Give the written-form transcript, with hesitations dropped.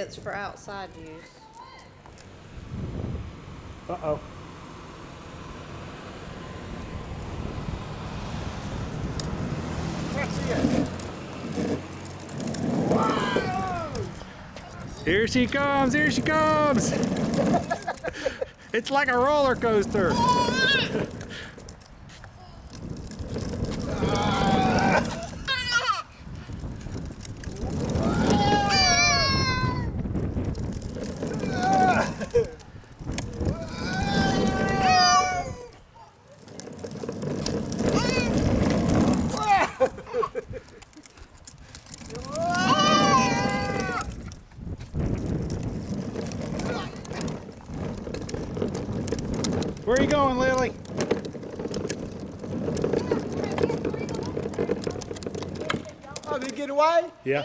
it's for outside use. Uh-oh. Here she comes, here she comes! It's like a roller coaster. Where are you going, Lily? Oh, did he get away? Yeah.